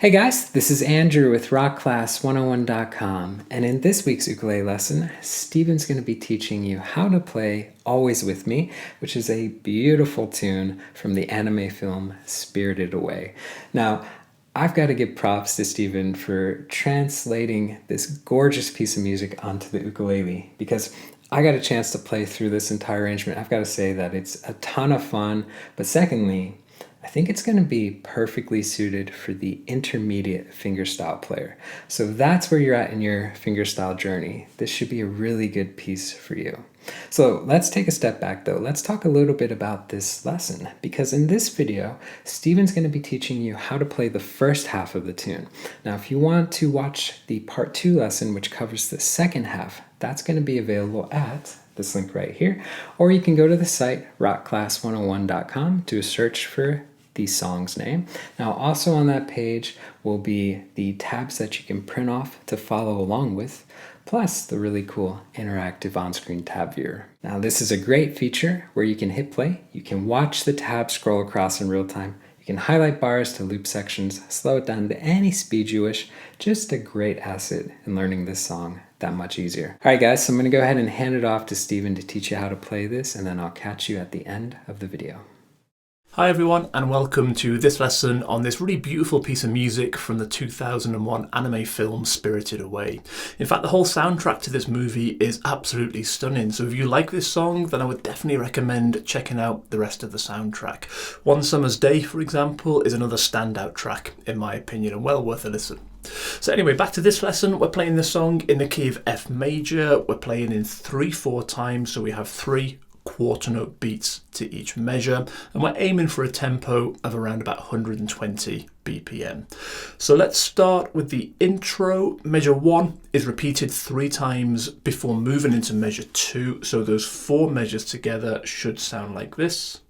Hey guys, this is Andrew with rockclass101.com, and in this week's ukulele lesson, Steven's going to be teaching you how to play Always With Me, which is a beautiful tune from the anime film Spirited Away. Now, I've got to give props to Steven for translating this gorgeous piece of music onto the ukulele, because I got a chance to play through this entire arrangement. I've got to say that it's a ton of fun, but secondly, I think it's going to be perfectly suited for the intermediate fingerstyle player. So that's where you're at in your fingerstyle journey. This should be a really good piece for you. So let's take a step back though. Let's talk a little bit about this lesson, because in this video, Steven's going to be teaching you how to play the first half of the tune. Now, if you want to watch the part 2 lesson, which covers the second half, that's going to be available at this link right here, or you can go to the site rockclass101.com, do a search for the song's name. Now, also on that page will be the tabs that you can print off to follow along with, plus the really cool interactive on-screen tab viewer. Now, this is a great feature where you can hit play, you can watch the tab scroll across in real time, you can highlight bars to loop sections, slow it down to any speed you wish. Just a great asset in learning this song that much easier. All right, guys, so I'm going to go ahead and hand it off to Steven to teach you how to play this, and then I'll catch you at the end of the video. Hi everyone, and welcome to this lesson on this really beautiful piece of music from the 2001 anime film Spirited Away. In fact, the whole soundtrack to this movie is absolutely stunning, so if you like this song, then I would definitely recommend checking out the rest of the soundtrack. One Summer's Day, for example, is another standout track, in my opinion, and well worth a listen. So anyway, back to this lesson. We're playing the song in the key of F major. We're playing in 3/4 time, so we have 3 quarter note beats to each measure, and we're aiming for a tempo of around about 120 BPM. So let's start with the intro. Measure 1 is repeated 3 times before moving into measure 2, so those 4 measures together should sound like this.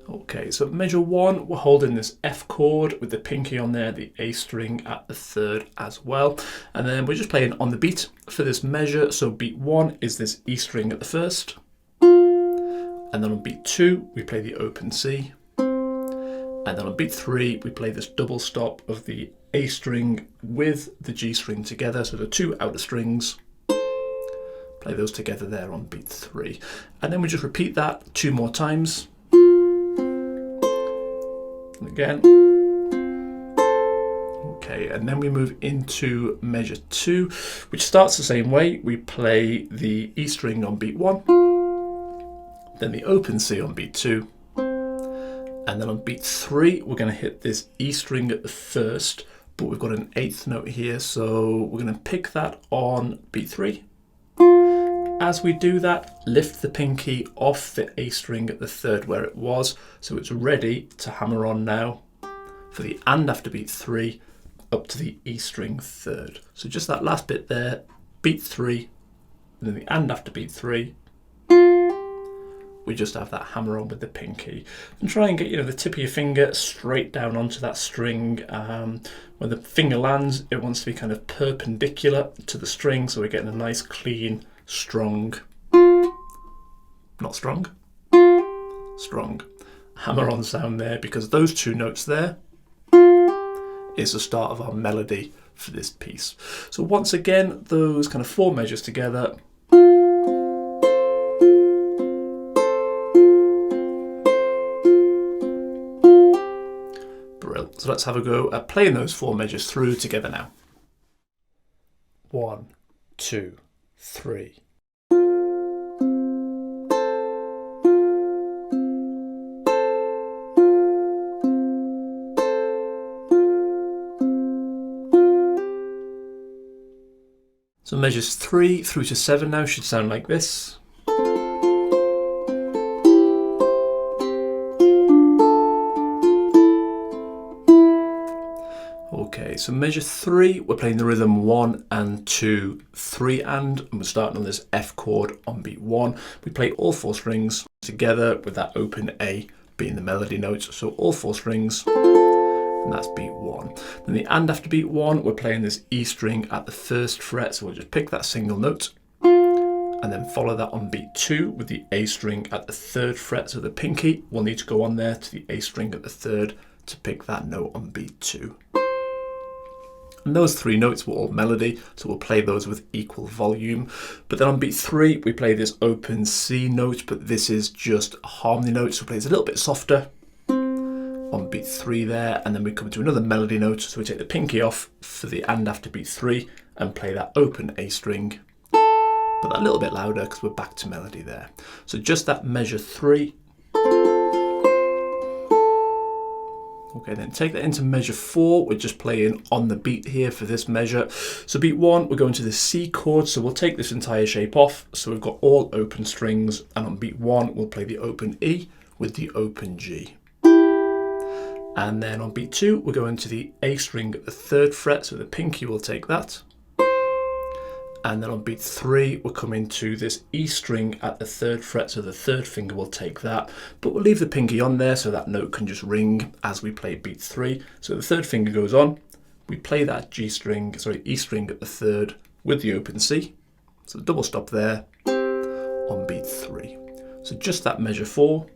Okay, so measure 1, we're holding this F chord with the pinky on there, the A string at the 3rd as well. And then we're just playing on the beat for this measure. So beat 1 is this E string at the 1st. And then on beat 2, we play the open C. And then on beat 3, we play this double stop of the A string with the G string together. So the 2 outer strings. Play those together there on beat 3. And then we just repeat that 2 more times. Again. Okay, and then we move into measure 2, which starts the same way. We play the E string on beat 1, then the open C on beat 2, and then on beat 3 we're going to hit this E string at the 1st, but we've got an 8th note here, so we're going to pick that on beat 3. As we do that, lift the pinky off the A string at the 3rd where it was, so it's ready to hammer on now for the and after beat 3 up to the E string 3rd. So just that last bit there, beat 3, and then the and after beat 3, we just have that hammer on with the pinky. And try and get the tip of your finger straight down onto that string. When the finger lands, it wants to be kind of perpendicular to the string, so we're getting a nice clean strong, not strong, strong hammer on sound there, because those 2 notes there is the start of our melody for this piece. So once again, those kind of 4 measures together. Brilliant. So let's have a go at playing those 4 measures through together now. 1, 2, 3. So measures 3 through to 7 now should sound like this. Okay, so measure 3, we're playing the rhythm 1 and 2, 3 and we're starting on this F chord on beat 1. We play all 4 strings together with that open A being the melody notes, so all 4 strings, and that's beat 1. Then the and after beat 1, we're playing this E string at the 1st fret, so we'll just pick that single note and then follow that on beat 2 with the A string at the 3rd fret. So the pinky will need to go on there to the A string at the 3rd to pick that note on beat 2. And those 3 notes were all melody, so we'll play those with equal volume. But then on beat 3, we play this open C note, but this is just a harmony note, so it plays a little bit softer on beat 3 there, and then we come to another melody note, so we take the pinky off for the and after beat 3 and play that open A string, but that a little bit louder because we're back to melody there. So just that measure 3. Okay, then take that into measure 4. We're just playing on the beat here for this measure. So beat 1, we're going to the C chord, so we'll take this entire shape off. So we've got all open strings, and on beat 1, we'll play the open E with the open G. And then on beat 2, we're going to the A string at the 3rd fret, so the pinky will take that. And then on beat 3, we're coming to this E string at the 3rd fret, so the 3rd finger will take that. But we'll leave the pinky on there so that note can just ring as we play beat 3. So the 3rd finger goes on, we play that E string at the 3rd with the open C. So double stop there on beat 3. So just that measure 4.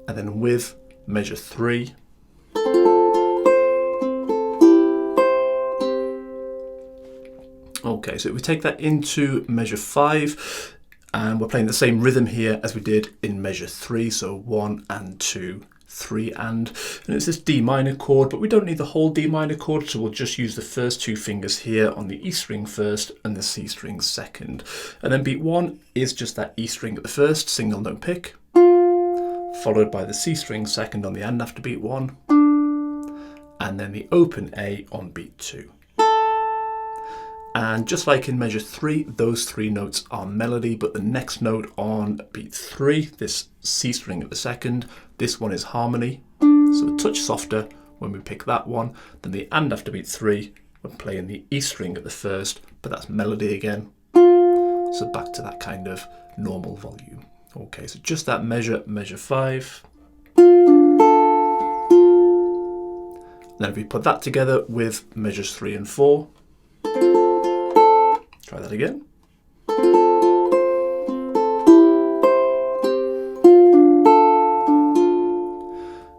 And then with measure 3. Okay, so if we take that into measure 5, and we're playing the same rhythm here as we did in measure 3, so 1 and 2, 3 and it's this D minor chord, but we don't need the whole D minor chord, so we'll just use the first 2 fingers here on the E string first and the C string second. And then beat 1 is just that E string at the first, single note pick, followed by the C string second on the and after beat 1, and then the open A on beat 2. And just like in measure 3, those 3 notes are melody, but the next note on beat 3, this C string at the second, this one is harmony, so a touch softer when we pick that one. Then the and after beat 3, we're playing the E string at the first, but that's melody again, so back to that kind of normal volume. Okay, so just that measure 5. Then if we put that together with measures 3 and 4, try that again.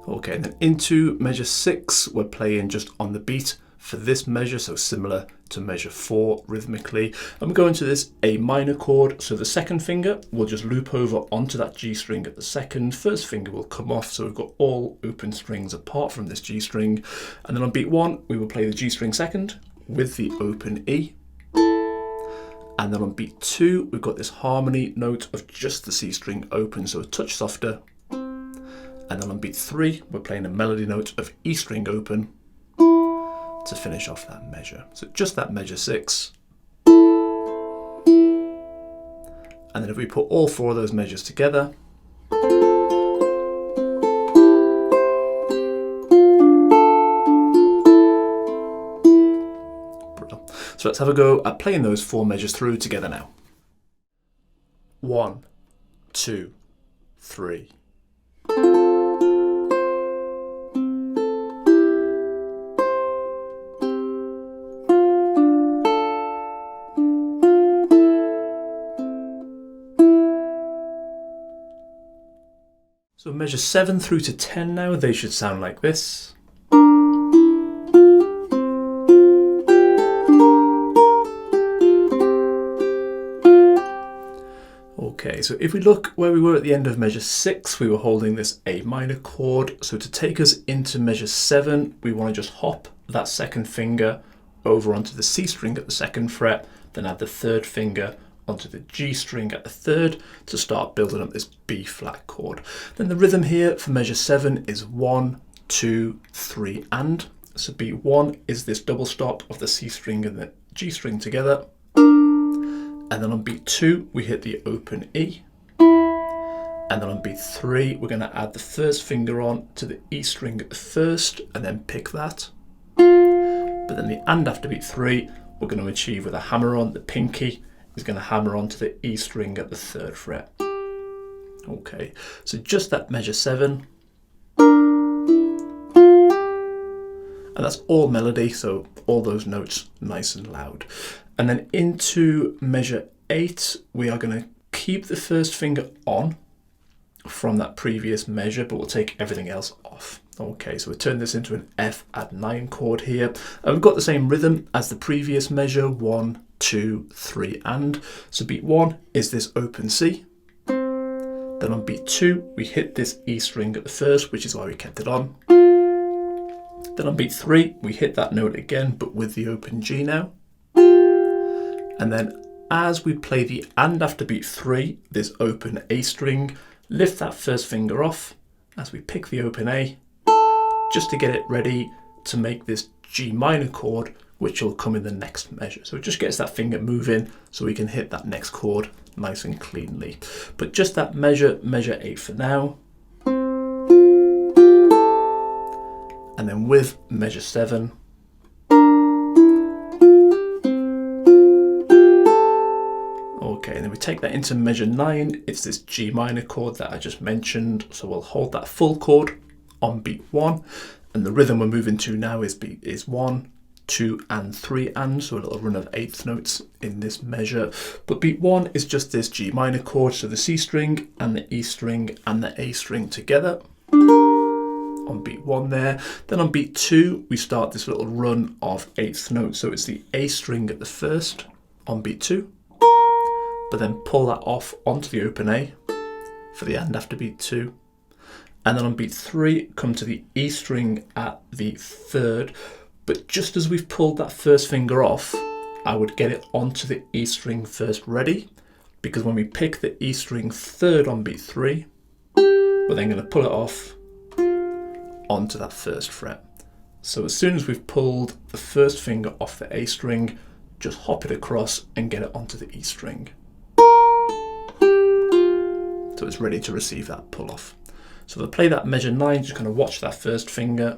Okay, and then into measure 6, we're playing just on the beat for this measure, so similar to measure 4 rhythmically. And we're going to this A minor chord, so the second finger will just loop over onto that G string at the second, first finger will come off, so we've got all open strings apart from this G string. And then on beat 1, we will play the G string second with the open E. And then on beat 2, we've got this harmony note of just the C string open, so a touch softer. And then on beat 3, we're playing a melody note of E string open to finish off that measure. So just that measure 6. And then if we put all 4 of those measures together, so let's have a go at playing those 4 measures through together now. 1, 2, 3. So measure 7 through to 10 now, they should sound like this. Okay, so if we look where we were at the end of measure 6, we were holding this A minor chord. So to take us into measure 7, we want to just hop that second finger over onto the C string at the 2nd fret, then add the 3rd finger onto the G string at the 3rd to start building up this B flat chord. Then the rhythm here for measure 7 is 1, 2, 3 and. So beat 1 is this double stop of the C string and the G string together. And then on beat 2, we hit the open E. And then on beat 3, we're going to add the first finger on to the E string at the 1st and then pick that. But then the and after beat 3, we're going to achieve with a hammer on. The pinky is going to hammer onto the E string at the 3rd fret. Okay, so just that measure 7. And that's all melody, so all those notes nice and loud. And then into measure 8, we are going to keep the first finger on from that previous measure, but we'll take everything else off. Okay, so we turn this into an F add 9 chord here. And we've got the same rhythm as the previous measure, 1, 2, 3, and. So beat 1 is this open C. Then on beat 2, we hit this E string at the first, which is why we kept it on. Then on beat 3, we hit that note again, but with the open G now. And then as we play the and after beat 3, this open A string, lift that first finger off as we pick the open A, just to get it ready to make this G minor chord, which will come in the next measure. So it just gets that finger moving so we can hit that next chord nice and cleanly. But just that measure 8 for now. And then with measure 7, okay, and then we take that into measure 9. It's this G minor chord that I just mentioned. So we'll hold that full chord on beat 1. And the rhythm we're moving to now is 1, 2, and 3, and. So a little run of 8th notes in this measure. But beat 1 is just this G minor chord. So the C string and the E string and the A string together. On beat 1 there. Then on beat 2, we start this little run of 8th notes. So it's the A string at the first on beat 2, but then pull that off onto the open A for the and after beat 2. And then on beat 3, come to the E string at the third. But just as we've pulled that first finger off, I would get it onto the E string first ready, because when we pick the E string third on beat 3, we're then going to pull it off onto that first fret. So as soon as we've pulled the first finger off the A string, just hop it across and get it onto the E string. So it's ready to receive that pull off. So to play that measure 9, just kind of watch that first finger.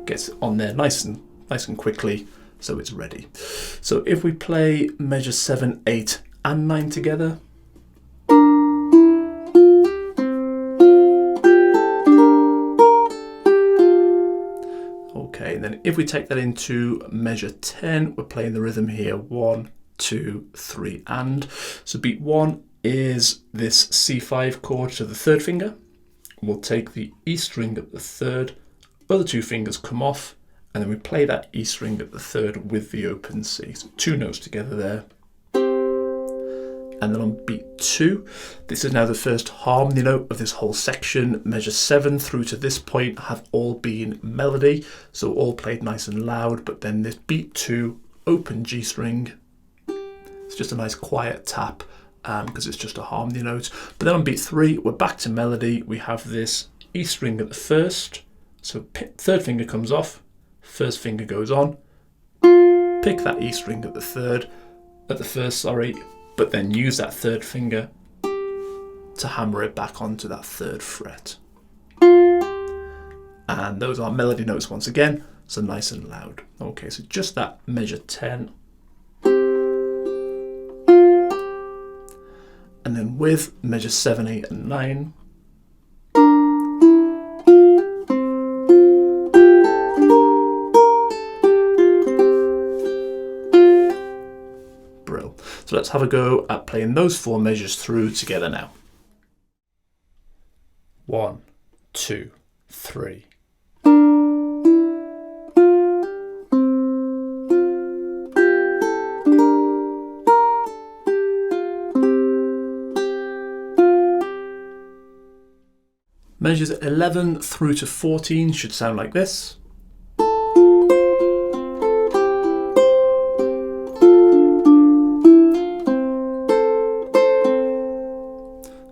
Gets on there nice and quickly, so it's ready. So if we play measure 7, 8, and 9 together. Okay, and then if we take that into measure 10, we're playing the rhythm here, 1, 2, 3, and. So beat 1 is this C5 chord to the third finger. We'll take the E string at the third, other 2 fingers come off, and then we play that E string at the third with the open C. So 2 notes together there. And then on beat 2, this is now the first harmony note of this whole section. Measure 7 through to this point have all been melody, so all played nice and loud, but then this beat 2 open G string, it's just a nice quiet tap because it's just a harmony note. But then on beat 3, we're back to melody. We have this E string at the first, so third finger comes off, first finger goes on, pick that E string at the first, but then use that third finger to hammer it back onto that third fret. And those are melody notes once again, so nice and loud. Okay, so just that measure 10. And then with measure 7, 8, and 9. Brill. So let's have a go at playing those 4 measures through together now. 1, 2, 3. Measures 11 through to 14 should sound like this.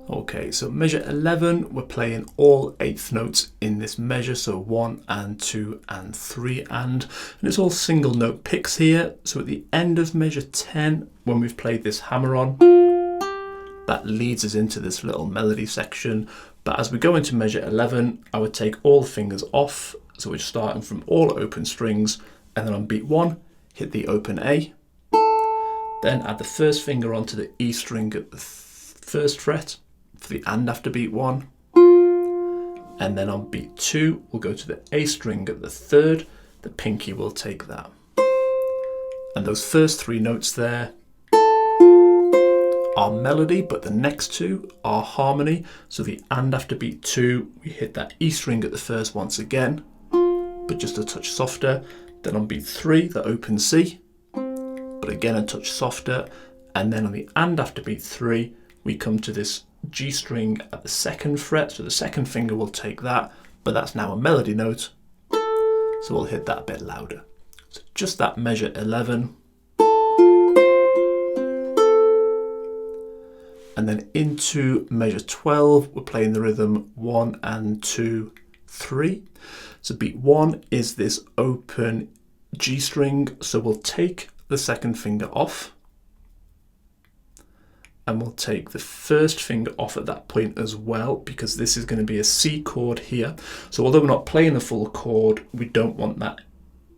Okay, so measure 11, we're playing all 8th notes in this measure, so 1 and 2 and 3 and it's all single note picks here. So at the end of measure 10, when we've played this hammer on, that leads us into this little melody section. But as we go into measure 11, I would take all the fingers off. So we're starting from all open strings, and then on beat 1, hit the open A. Then add the first finger onto the E string at the first fret for the and after beat 1. and then on beat 2 we'll go to the A string at the 3rd, the pinky will take that. And those first 3 notes there are melody, but the next 2 are harmony. So the and after beat 2, we hit that E string at the 1st once again, but just a touch softer. Then on beat 3, the open C, but again a touch softer. And then on the and after beat 3, we come to this G string at the 2nd fret, so the 2nd finger will take that, but that's now a melody note, so we'll hit that a bit louder. So just that measure 11, and then into measure 12, we're playing the rhythm 1 and 2, 3. So beat 1 is this open G string, so we'll take the 2nd finger off, and we'll take the 1st finger off at that point as well, because this is going to be a C chord here. So although we're not playing the full chord, we don't want that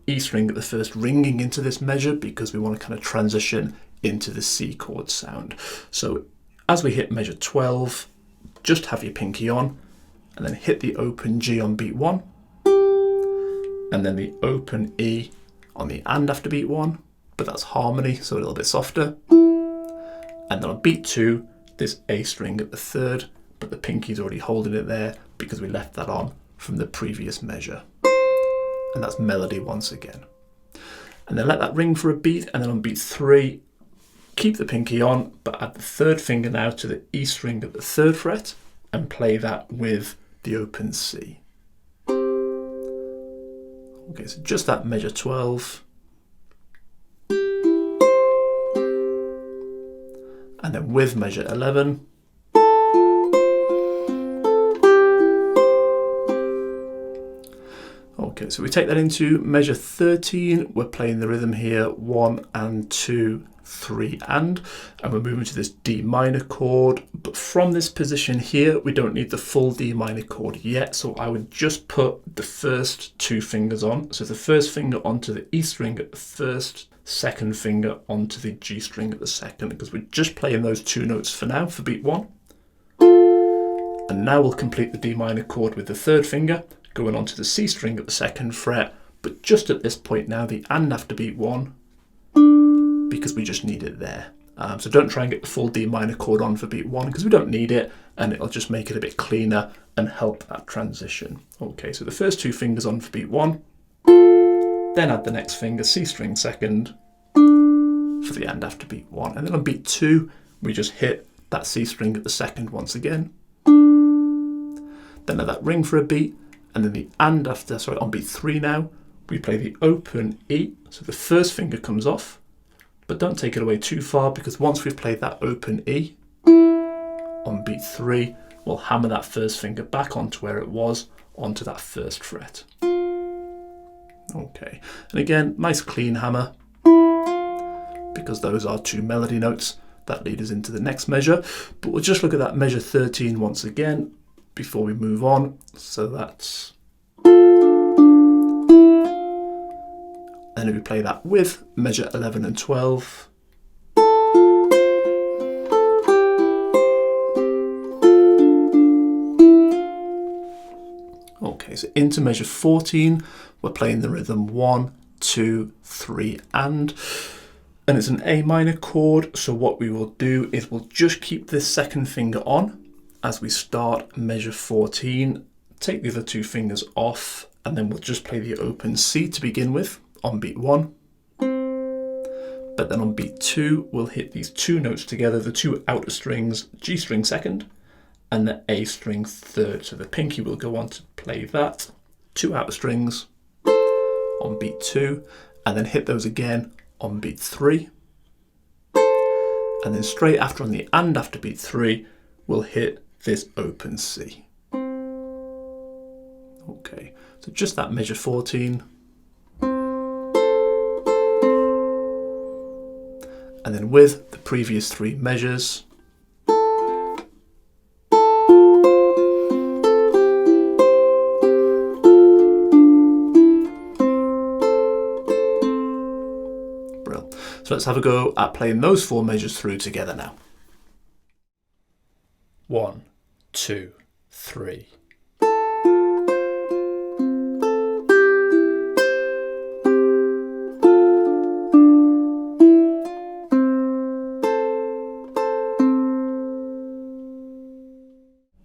E string at the 1st ringing into this measure, because we want to kind of transition into the C chord sound. So as we hit measure 12, just have your pinky on, and then hit the open G on beat 1, and then the open E on the and after beat 1, but that's harmony, so a little bit softer. And then on beat 2, this A string at the 3rd, but the pinky's already holding it there because we left that on from the previous measure. And that's melody once again. And then let that ring for a beat, and then on beat 3, keep the pinky on, but add the 3rd finger now to the E string at the 3rd fret and play that with the open C. Okay, so just that measure 12. And then with measure 11. Okay, so we take that into measure 13. We're playing the rhythm here, 1 and 2, 3 and we're moving to this D minor chord. But from this position here, we don't need the full D minor chord yet. So I would just put the first 2 fingers on. So the 1st finger onto the E string at the 1st, 2nd finger onto the G string at the 2nd, because we're just playing those 2 notes for now for beat 1. And now we'll complete the D minor chord with the 3rd finger going onto the C string at the 2nd fret, but just at this point now the and after beat 1, because we just need it there. So don't try and get the full D minor chord on for beat 1, because we don't need it, and it'll just make it a bit cleaner and help that transition. Okay, so the first 2 fingers on for beat 1, then add the next finger, C string 2nd, for the and after beat 1. And then on beat 2, we just hit that C string at the 2nd once again. Then let that ring for a beat, and then the and after, sorry, on beat 3 now, we play the open E. So the 1st finger comes off, but don't take it away too far, because once we've played that open E, on beat 3, we'll hammer that 1st finger back onto where it was, onto that 1st fret. Okay, and again, nice clean hammer, because those are 2 melody notes that lead us into the next measure. But we'll just look at that measure 13 once again before we move on. So that's, and if we play that with measure 11 and 12, okay, so into measure 14, we're playing the rhythm 1, 2, 3 and it's an A minor chord. So what we will do is we'll just keep this 2nd finger on as we start measure 14, take the other 2 fingers off, and then we'll just play the open C to begin with on beat 1. But then on beat 2, we'll hit these 2 notes together, the 2 outer strings, G string 2nd and the A string 3rd. So the pinky will go on to play that, 2 outer strings on beat 2, and then hit those again on beat 3. And then straight after on the and after beat 3, we'll hit this open C. Okay, so just that measure 14. And then with the previous 3 measures, brilliant. So let's have a go at playing those 4 measures through together now. 1, 2, 3.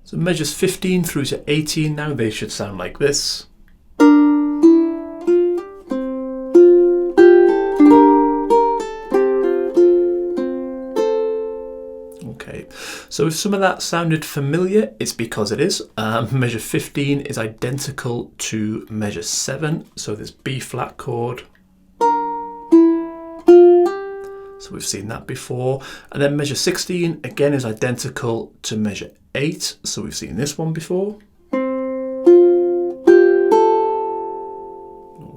So measures 15 through to 18 now, they should sound like this. Okay, so if some of that sounded familiar, it's because it is. Measure 15 is identical to measure 7, so this B flat chord. So we've seen that before. And then measure 16 again is identical to measure 8. So we've seen this one before.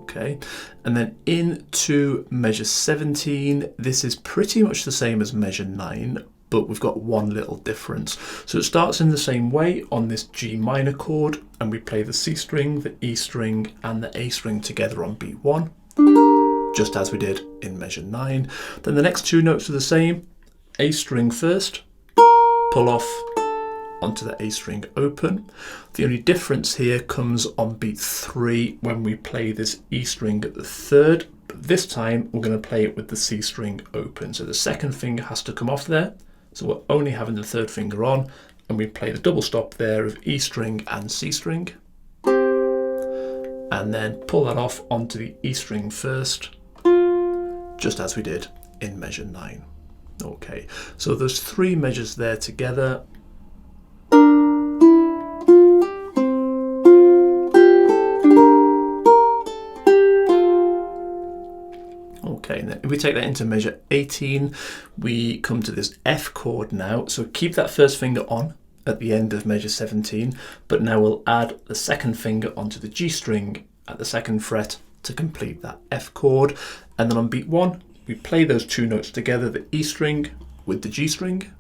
Okay. And then into measure 17, this is pretty much the same as measure 9, but we've got one little difference. So it starts in the same way on this G minor chord, and we play the C string, the E string, and the A string together on beat 1. Just as we did in measure 9. Then the next two notes are the same. A string first, pull off onto the A string open. The only difference here comes on beat 3 when we play this E string at the 3rd, but this time we're going to play it with the C string open. So the second finger has to come off there, so we're only having the 3rd finger on, and we play the double stop there of E string and C string, and then pull that off onto the E string first, just as we did in measure 9. Okay, so those 3 measures there together. Okay, and then if we take that into measure 18, we come to this F chord now. So keep that first finger on at the end of measure 17, but now we'll add the second finger onto the G string at the 2nd fret to complete that F chord. And then on beat 1, we play those 2 notes together, the E string with the G string.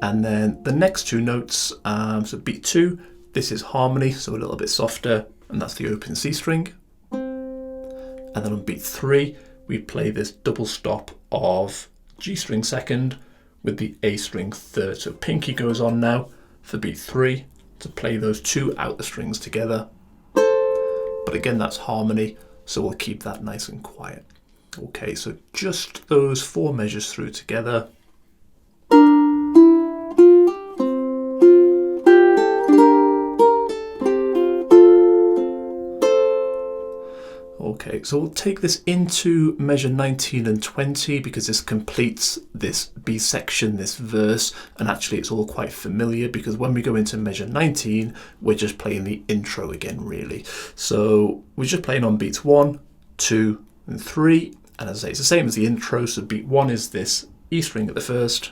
And then the next 2 notes, so beat 2, this is harmony, so a little bit softer, and that's the open C string. And then on beat 3, we play this double stop of G string 2nd with the A string 3rd. So pinky goes on now for beat 3 to play those 2 outer strings together. But again, that's harmony, so we'll keep that nice and quiet. Okay, so just those 4 measures through together. Okay, so we'll take this into measure 19 and 20 because this completes this B section, this verse, and actually it's all quite familiar because when we go into measure 19, we're just playing the intro again, really. So we're just playing on beats 1, 2, and 3, and as I say, it's the same as the intro, so beat 1 is this E string at the 1st,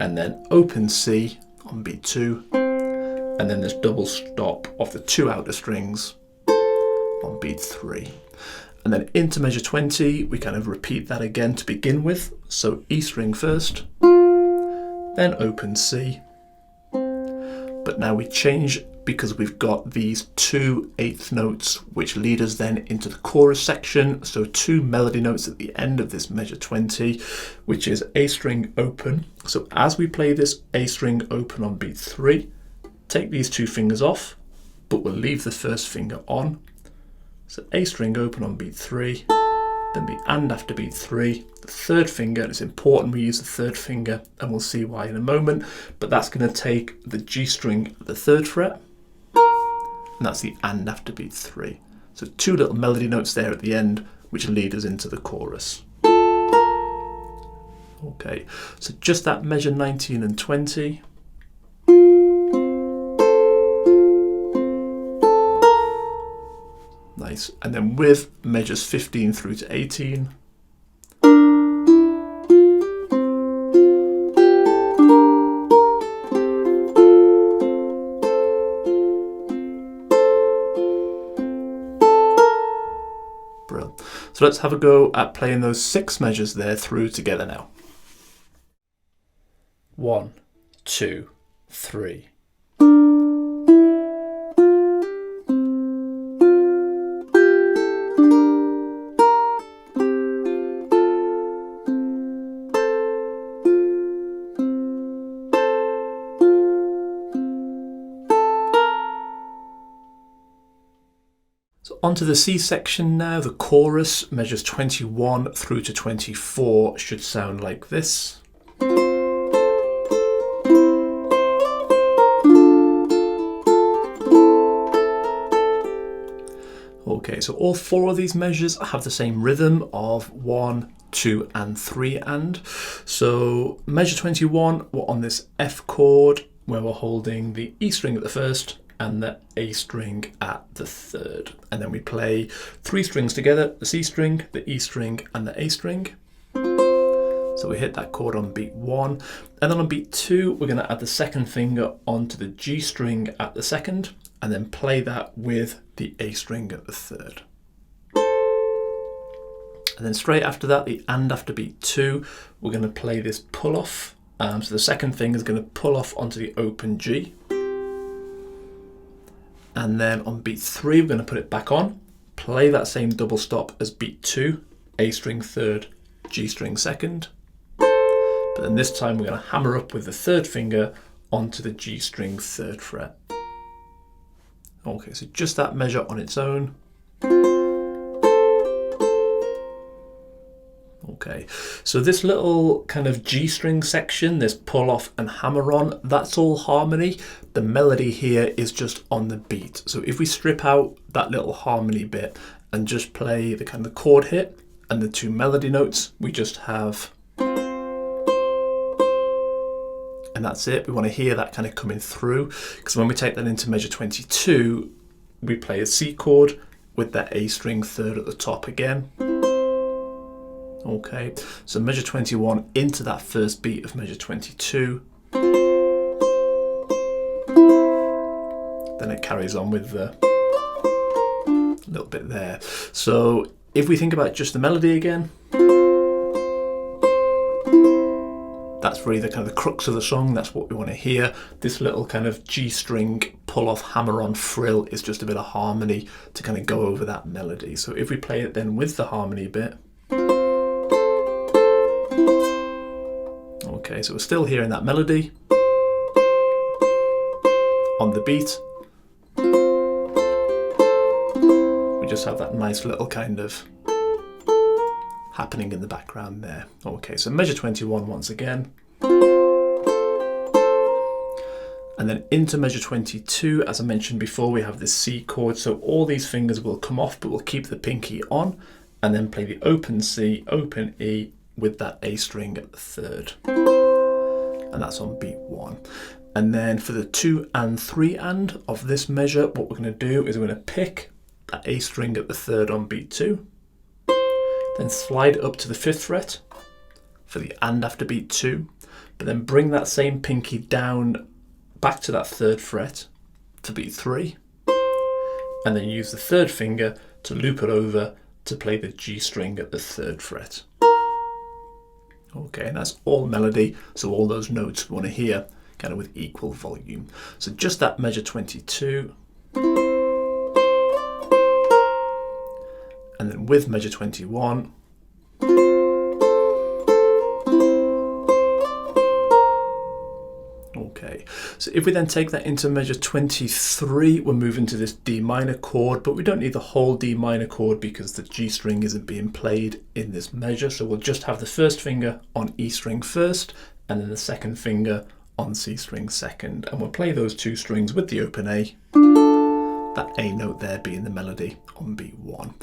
and then open C on beat 2, and then this double stop of the 2 outer strings on beat 3. And then into measure 20, we kind of repeat that again to begin with. So E string first, then open C. But now we change because we've got these 2 8th notes which lead us then into the chorus section. So 2 melody notes at the end of this measure 20, which is A string open. So as we play this A string open on beat 3, take these 2 fingers off, but we'll leave the 1st finger on. So A string open on beat 3, then the and after beat 3, the 3rd finger, and it's important we use the 3rd finger, and we'll see why in a moment, but that's going to take the G string at the 3rd fret, and that's the and after beat 3. So 2 little melody notes there at the end, which lead us into the chorus. Okay, so just that measure 19 and 20. Nice. And then with measures 15 through to 18. Brilliant. So let's have a go at playing those 6 measures there through together now. 1, 2, 3. So onto the C section now. The chorus, measures 21 through to 24, should sound like this. Okay, so all 4 of these measures have the same rhythm of 1, 2 and 3 and. So measure 21, we're on this F chord where we're holding the E string at the first and the A string at the third. And then we play 3 strings together, the C string, the E string and the A string. So we hit that chord on beat 1. And then on beat 2, we're going to add the second finger onto the G string at the second and then play that with the A string at the third. And then straight after that, the and after beat 2, we're going to play this pull off. So the second finger is going to pull off onto the open G. And then on beat 3, we're going to put it back on, play that same double stop as beat 2, A string third, G string second. But then this time we're going to hammer up with the third finger onto the G string third fret. Okay, so just that measure on its own. Okay, so this little kind of G string section, this pull off and hammer on, that's all harmony. The melody here is just on the beat. So if we strip out that little harmony bit and just play the kind of chord hit and the 2 melody notes, we just have, and that's it. We want to hear that kind of coming through, because when we take that into measure 22, we play a C chord with that A string third at the top again. Okay, so measure 21 into that first beat of measure 22. Then it carries on with the little bit there. So if we think about just the melody again, that's really the kind of the crux of the song. That's what we want to hear. This little kind of G string pull off hammer on frill is just a bit of harmony to kind of go over that melody. So if we play it then with the harmony bit. Okay, so we're still hearing that melody on the beat. We just have that nice little kind of happening in the background there. Okay, so measure 21 once again. And then into measure 22, as I mentioned before, we have this C chord. So all these fingers will come off, but we'll keep the pinky on and then play the open C, open E with that A string at the third. And that's on beat 1. And then for the 2 and 3 and of this measure, what we're going to do is we're going to pick that A string at the third on beat 2, then slide it up to the 5th fret for the and after beat 2, but then bring that same pinky down back to that 3rd fret for beat 3, and then use the 3rd finger to loop it over to play the G string at the 3rd fret. Okay, and that's all melody, so all those notes we want to hear kind of with equal volume. So just that measure 22, and then with measure 21, okay, so if we then take that into measure 23, we're moving to this D minor chord, but we don't need the whole D minor chord because the G string isn't being played in this measure. So we'll just have the first finger on E string first, and then the second finger on C string second. And we'll play those 2 strings with the open A, that A note there being the melody on beat 1.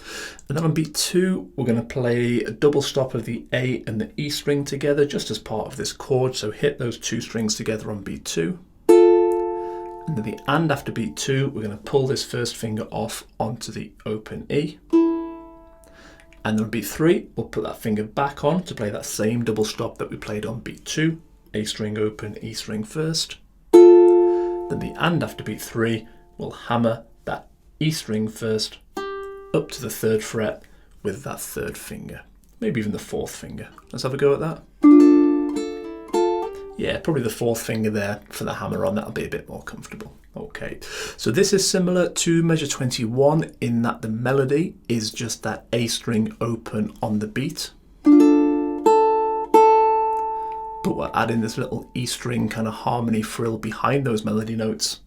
And then on beat 2, we're going to play a double stop of the A and the E string together just as part of this chord. So hit those 2 strings together on beat 2. And then the and after beat 2, we're going to pull this first finger off onto the open E. And then on beat 3, we'll put that finger back on to play that same double stop that we played on beat 2. A string open, E string first. Then the and after beat 3, we'll hammer that E string first up to the 3rd fret with that 3rd finger, maybe even the 4th finger. Let's have a go at that. Yeah, probably the 4th finger there for the hammer on, that'll be a bit more comfortable. Okay, so this is similar to measure 21 in that the melody is just that A string open on the beat, but we're adding this little E string kind of harmony frill behind those melody notes.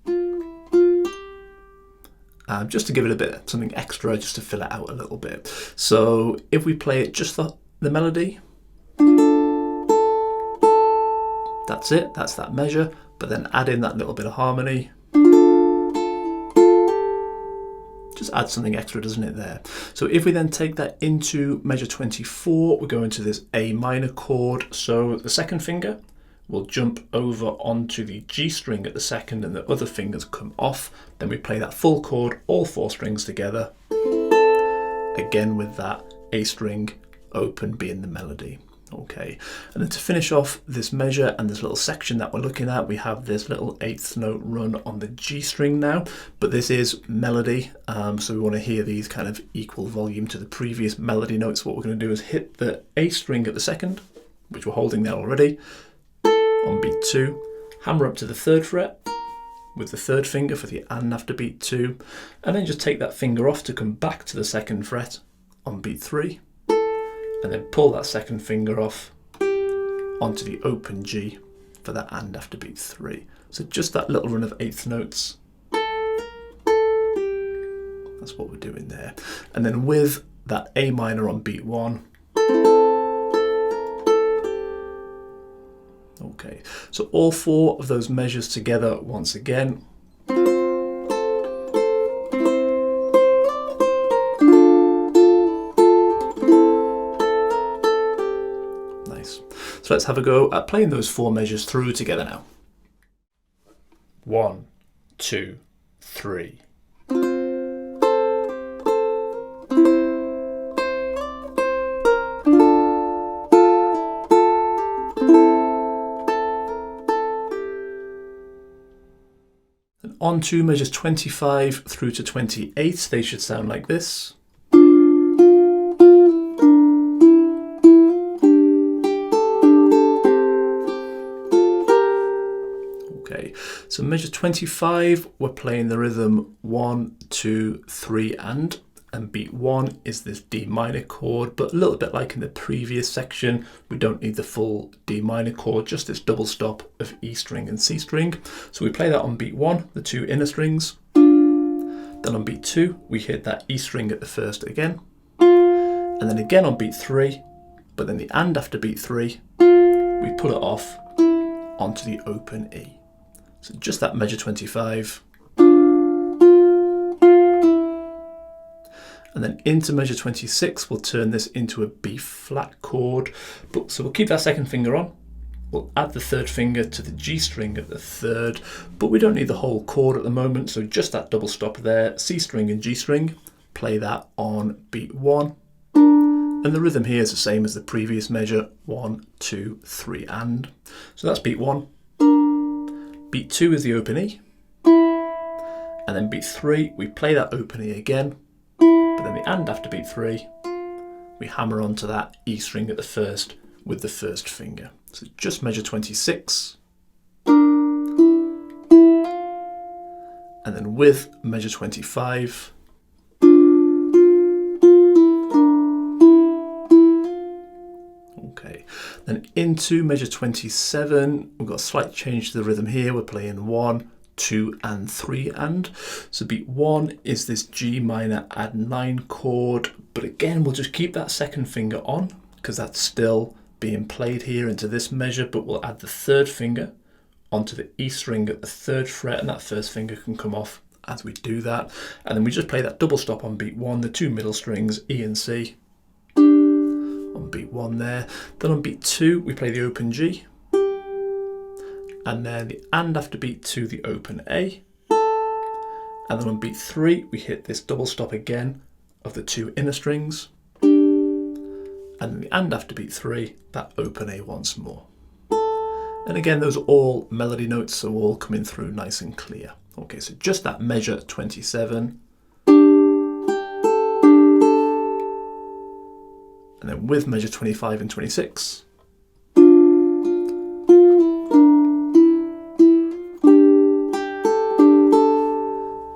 Just to give it a bit something extra, just to fill it out a little bit. So if we play it just the melody, that's it, that's that measure, but then add in that little bit of harmony, just adds something extra, doesn't it, there? So if we then take that into measure 24, we go into this A minor chord. So the second finger will jump over onto the G string at the second and the other fingers come off. Then we play that full chord, all 4 strings together, again with that A string open being the melody. Okay, and then to finish off this measure and this little section that we're looking at, we have this little 8th note run on the G string now, but this is melody, so we want to hear these kind of equal volume to the previous melody notes. What we're going to do is hit the A string at the second, which we're holding there already, on beat 2, hammer up to the 3rd fret with the 3rd finger for the and after beat 2, and then just take that finger off to come back to the 2nd fret on beat 3, and then pull that 2nd finger off onto the open G for that and after beat 3. So just that little run of 8th notes. That's what we're doing there. And then with that A minor on beat 1. Okay, so all 4 of those measures together once again. So let's have a go at playing those 4 measures through together now. 1, 2, 3. And on to measures 25 through to 28, they should sound like this. So measure 25, we're playing the rhythm 1, 2, 3 and beat 1 is this D minor chord, but a little bit like in the previous section, we don't need the full D minor chord, just this double stop of E string and C string. So we play that on beat 1, the 2 inner strings. Then on beat 2, we hit that E string at the first again, and then again on beat 3, but then the and after beat 3, we pull it off onto the open E. So just that measure 25. And then into measure 26, we'll turn this into a B flat chord. So we'll keep that 2nd finger on. We'll add the 3rd finger to the G string at the 3rd, but we don't need the whole chord at the moment. So just that double stop there, C string and G string, play that on beat 1. And the rhythm here is the same as the previous measure, 1, 2, 3 and. So that's beat 1. Beat 2 is the open E, and then beat 3, we play that open E again, but then the and after beat 3, we hammer onto that E string at the first with the 1st finger. So just measure 26, and then with measure 25, okay, then into measure 27, we've got a slight change to the rhythm here. We're playing 1, 2 and 3 and. So beat 1 is this G minor add 9 chord, but again we'll just keep that 2nd finger on because that's still being played here into this measure, but we'll add the 3rd finger onto the E string at the 3rd fret, and that 1st finger can come off as we do that. And then we just play that double stop on beat 1, the 2 middle strings, E and C, on beat 1 there. Then on beat 2 we play the open G, and then the and after beat 2 the open A, and then on beat 3 we hit this double stop again of the 2 inner strings, and then the and after beat 3 that open A once more. And again those are all melody notes, so all coming through nice and clear. Okay, so just that measure 27. And then with measure 25 and 26.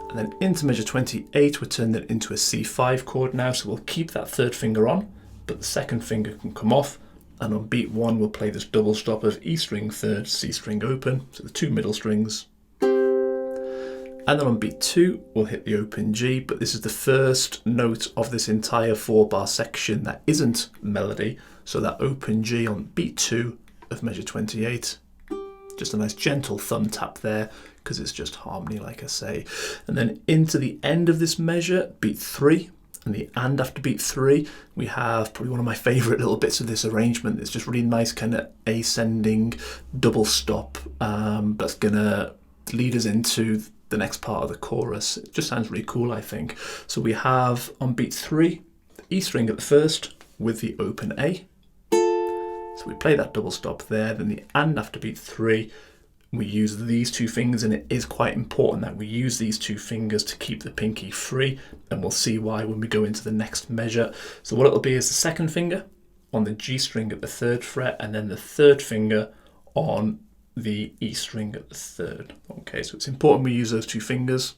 And then into measure 28, we're turning it into a C5 chord now, so we'll keep that 3rd finger on, but the 2nd finger can come off, and on beat 1 we'll play this double stop of E string 3rd, C string open, so the 2 middle strings. And then on beat 2 we'll hit the open G, but this is the first note of this entire 4-bar section that isn't melody, so that open G on beat 2 of measure 28, Just a nice gentle thumb tap there, because it's just harmony, like I say. And then into the end of this measure, beat 3, and the and after beat 3, we have probably one of my favourite little bits of this arrangement. It's just really nice kind of ascending double stop that's going to lead us into the next part of the chorus. It just sounds really cool, I think. So we have on beat 3, the E string at the first with the open A. So we play that double stop there, then the and after beat 3, we use these two fingers, and it is quite important that we use these two fingers to keep the pinky free, and we'll see why when we go into the next measure. So what it'll be is the second finger on the G string at the 3rd fret, and then the 3rd finger on the E string at the 3rd. Okay, so it's important we use those two fingers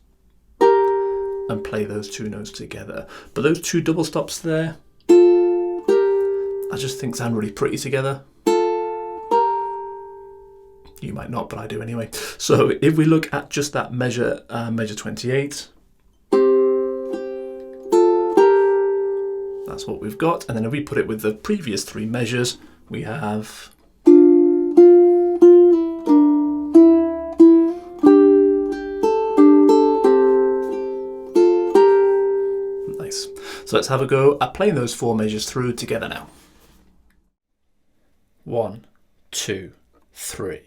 and play those two notes together. But those two double stops there, I just think sound really pretty together. You might not, but I do anyway. So if we look at just that measure, measure 28, that's what we've got. And then if we put it with the previous 3 measures, we have nice. So let's have a go at playing those 4 measures through together now. 1, 2, 3.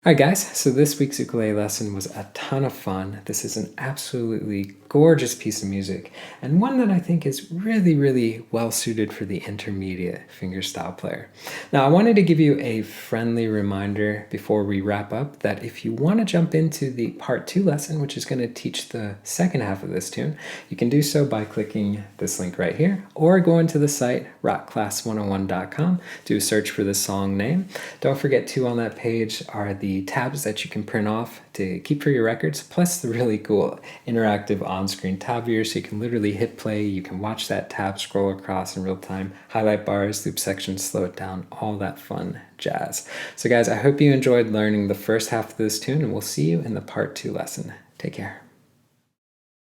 Alright guys, so this week's ukulele lesson was a ton of fun. This is an absolutely gorgeous piece of music, and one that I think is really, really well suited for the intermediate fingerstyle player. Now I wanted to give you a friendly reminder before we wrap up that if you want to jump into the part 2 lesson, which is going to teach the second half of this tune, you can do so by clicking this link right here, or go into the site rockclass101.com, do a search for the song name. Don't forget too, on that page are the tabs that you can print off to keep for your records, plus the really cool interactive on-screen tab viewer, so you can literally hit play, you can watch that tab scroll across in real time, highlight bars, loop sections, slow it down, all that fun jazz. So guys, I hope you enjoyed learning the first half of this tune, and we'll see you in the part 2 lesson. Take care.